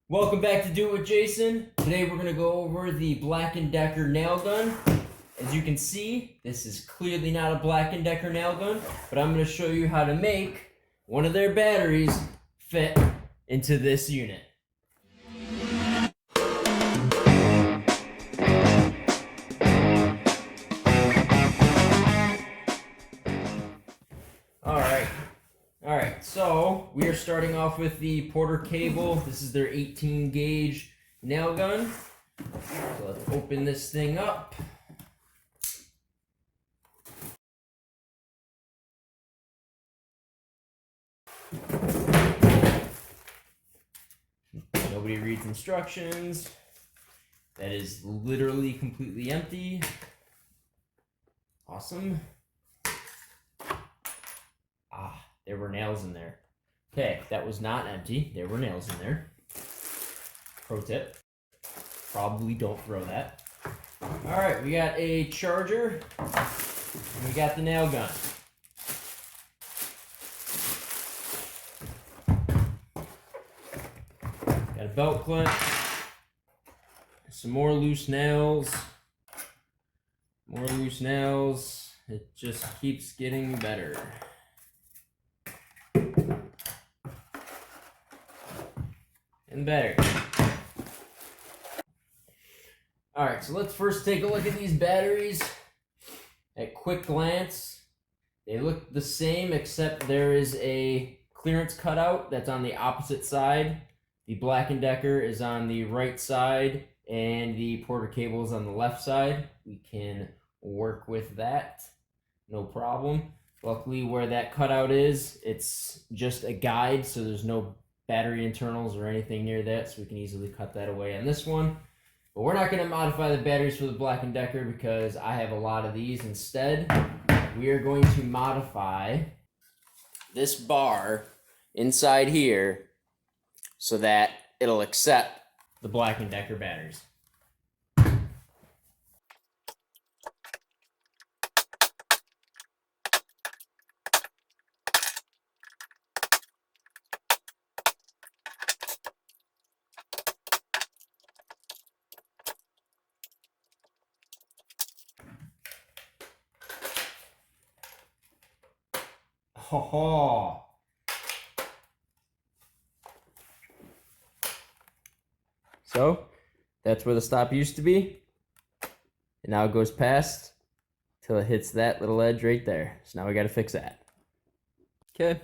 Welcome back to Do It with Jason. Today we're going to go over the Black & Decker nail gun. As you can see, this is clearly not a Black & Decker nail gun, but I'm going to show you how to make one of their batteries fit into this unit. Alright, so we are starting off with the Porter cable. This is their 18 gauge nail gun. So let's open this thing up. Nobody reads instructions. That is literally completely empty. Awesome. There were nails in there. Okay, that was not empty. There were nails in there. Pro tip, probably don't throw that. All right, we got a charger, and we got the nail gun. Got a belt clip, some more loose nails, more loose nails. It just keeps getting better. And better. Alright, so let's first take a look at these batteries. At quick glance, they look the same except there is a clearance cutout that's on the opposite side. The Black & Decker is on the right side and the Porter cable is on the left side. We can work with that, no problem. Luckily where that cutout is, it's just a guide, so there's no battery internals or anything near that, so we can easily cut that away on this one. But we're not going to modify the batteries for the Black & Decker because I have a lot of these. Instead, we are going to modify this bar inside here so that it'll accept the Black & Decker batteries. Ho-ho. So, that's where the stop used to be. And now it goes past till it hits that little edge right there. So now we got to fix that. Okay.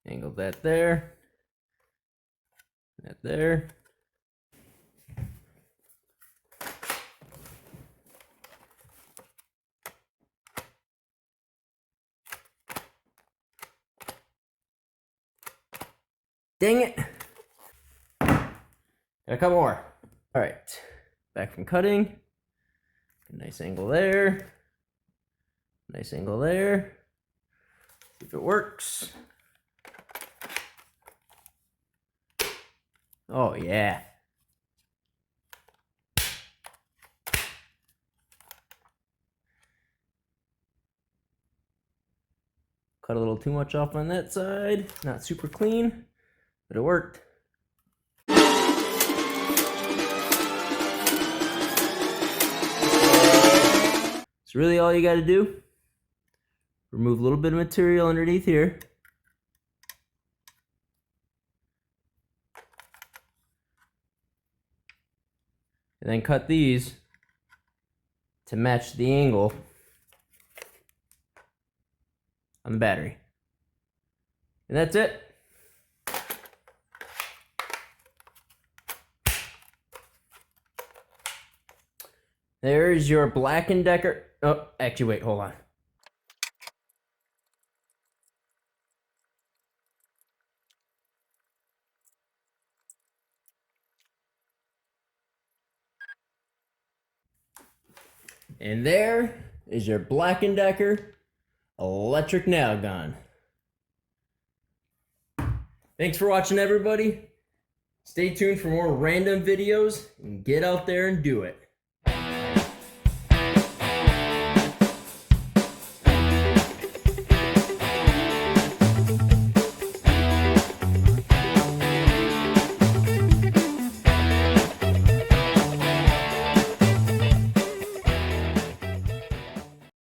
Angle that there. That there. Dang it. Got a couple more. All right, back from cutting. Nice angle there. Nice angle there. See if it works. Oh yeah. Cut a little too much off on that side. Not super clean, but it worked. So really all you got to do, remove a little bit of material underneath here. And then cut these to match the angle on the battery. And that's it. There's your Black & Decker. Oh, actually, wait, hold on. And there is your Black & Decker electric nail gun. Thanks for watching, everybody. Stay tuned for more random videos and get out there and do it.